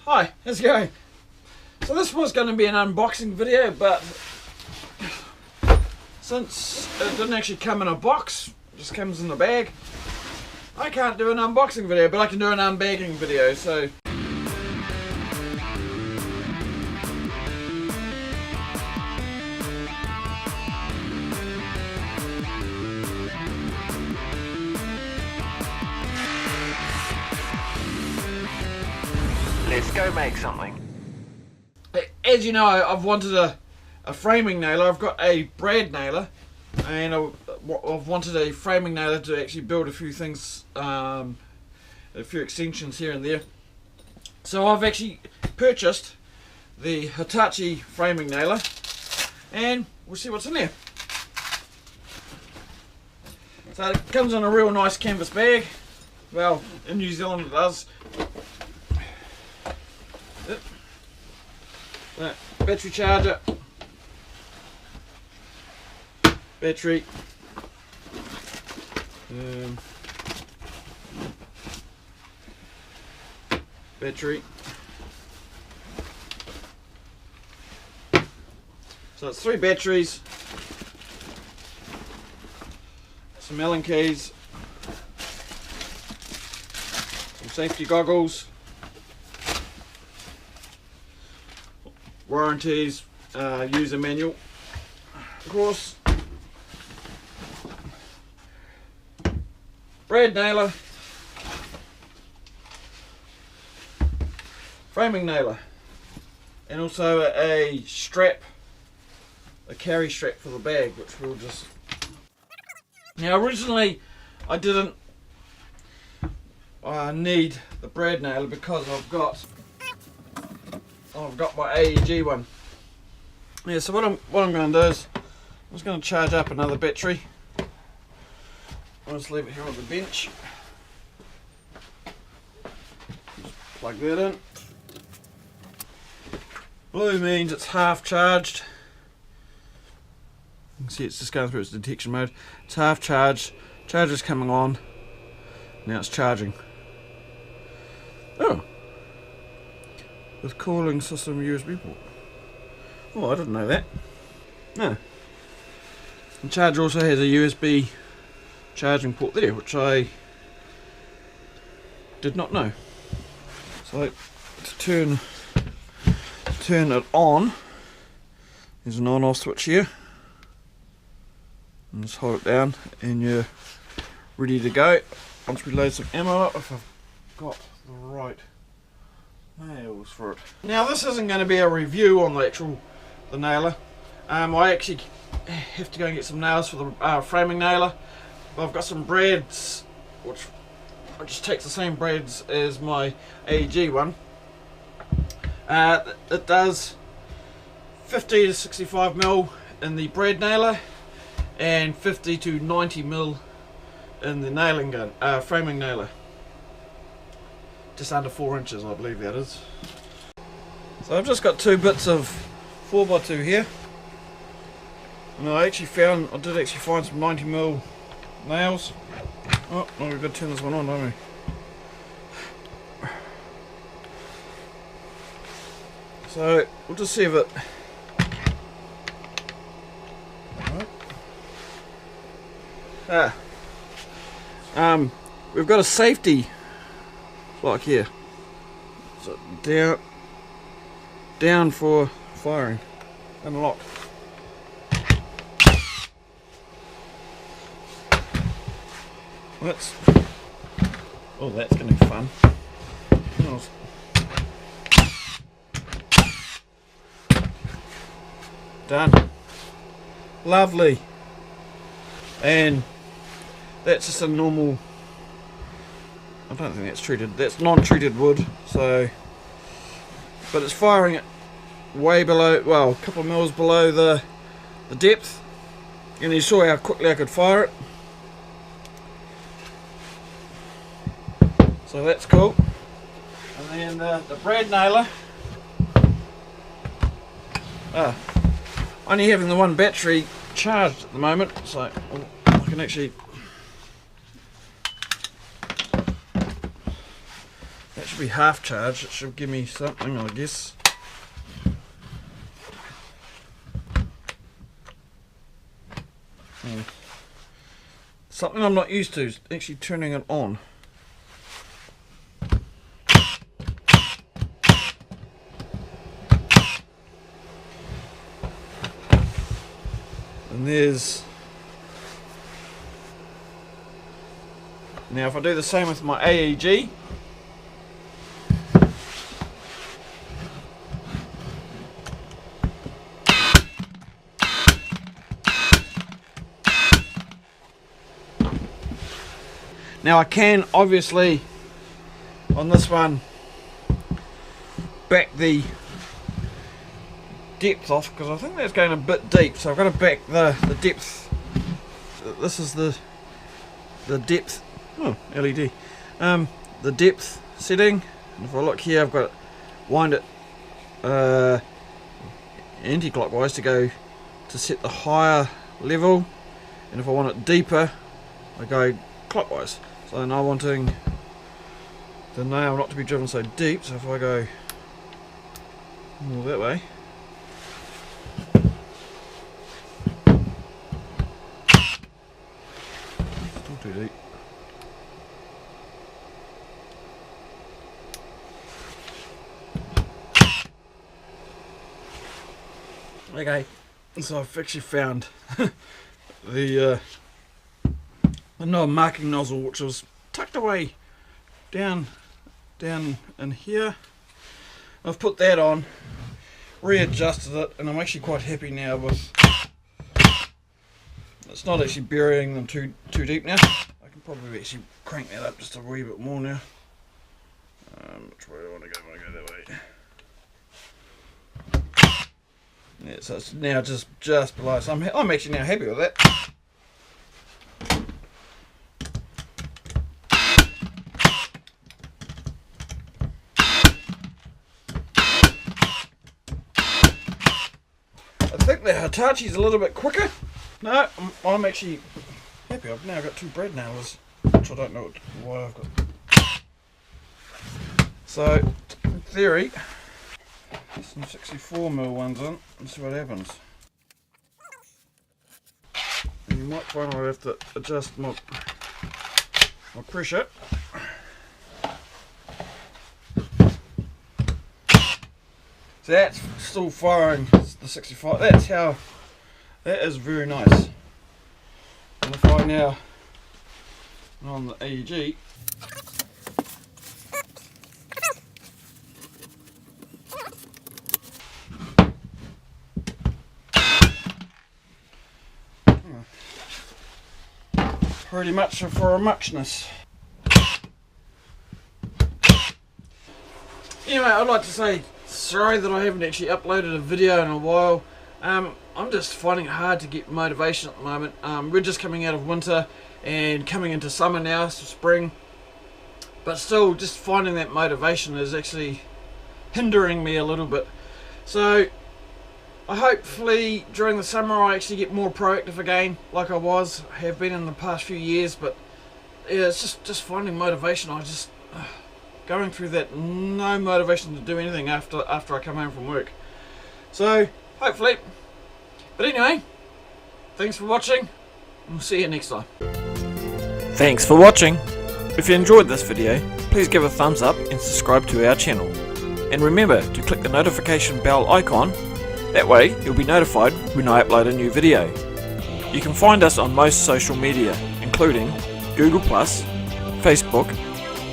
Hi, how's it going? So this was going to be an unboxing video, but since it didn't actually come in a box, it just comes in a bag, I can't do an unboxing video, but I can do an unbagging video, so... Let's go make something. As you know, I've wanted a framing nailer. I've got a brad nailer, and I've wanted a framing nailer to actually build a few things, a few extensions here and there. So I've actually purchased the Hitachi framing nailer, and we'll see what's in there. So it comes in a real nice canvas bag. Well, in New Zealand it does. Battery charger, battery, battery. So it's 3 batteries, some Allen keys, some safety goggles, warranties, user manual, of course, brad nailer, framing nailer, and also a strap, a carry strap for the bag, which we'll just... Now originally I didn't need the brad nailer because I've got my AEG one. Yeah, so what I'm going to do is I'm just going to charge up another battery. I'll just leave it here on the bench. Just plug that in. Blue means it's half charged. You can see it's just going through its detection mode. It's half charged. Charger's coming on. Now it's charging. Oh. With cooling system USB port. Oh, I didn't know that. No. The charger also has a USB charging port there, which I did not know. So to turn it on, there's an on-off switch here. And just hold it down and you're ready to go. Once we load some ammo up, if I've got the right nails for it. Now this isn't going to be a review on the nailer. I actually have to go and get some nails for the framing nailer. I've got some brads, which I just take the same brads as my AEG one. It does 50 to 65 mil in the brad nailer and 50 to 90 mil in the nailing gun, framing nailer. Just under 4 inches, I believe that is. So I've just got 2 bits of 4x2 here, and I did actually find some 90mm nails. Oh, no, we've got to turn this one on, don't we? So we'll just see if it... we've got a safety lock here, so down for firing, and lock. That's going to be fun. Done. Lovely. And that's just a normal, I don't think that's treated, that's non-treated wood, so, but it's firing it way below, well, a couple of mils below the depth, and you saw how quickly I could fire it, so that's cool. And then the brad nailer, only having the one battery charged at the moment, so I can actually should be half charged. It should give me something, I guess. Something I'm not used to is actually turning it on. And there's... Now if I do the same with my AEG, now I can obviously on this one back the depth off, because I think that's going a bit deep, so I've got to back the depth. This is the depth. Oh, LED. The depth setting, and if I look here, I've got to wind it anti-clockwise to go to set the higher level, and if I want it deeper, I go clockwise. So now I'm wanting the nail not to be driven so deep, so if I go more that way, still too deep. Okay, so I've actually found the marking nozzle, which was tucked away down in here. I've put that on, readjusted it, and I'm actually quite happy now with it's not actually burying them too deep now. I can probably actually crank that up just a wee bit more now. Which way do I want to go? I want to go that way. Yeah, so it's now just below. So I'm actually now happy with that. I think the Hitachi's a little bit quicker. No, I'm actually happy. I've now got two brad nailers, which I don't know why I've got. So, in theory, there's some 64mm ones in and see what happens. And you might find I have to adjust my pressure. So that's still firing the 65. That's how. That is very nice. And if I now on the AEG, pretty much for a muchness. Anyway, I'd like to say sorry that I haven't actually uploaded a video in a while. I'm just finding it hard to get motivation at the moment. We're just coming out of winter and coming into summer now, so spring. But still, just finding that motivation is actually hindering me a little bit. So, hopefully during the summer I actually get more proactive again, like I have been in the past few years. But yeah, it's just finding motivation. I just going through that, no motivation to do anything after I come home from work. So hopefully, but anyway, thanks for watching. We'll see you next time. Thanks for watching. If you enjoyed this video, please give a thumbs up and subscribe to our channel. And remember to click the notification bell icon. That way you'll be notified when I upload a new video. You can find us on most social media, including Google+, Facebook,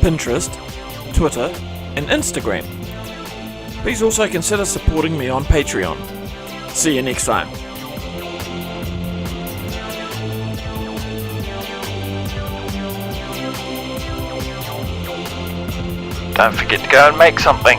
Pinterest, Twitter and Instagram. Please also consider supporting me on Patreon. See you next time. Don't forget to go and make something.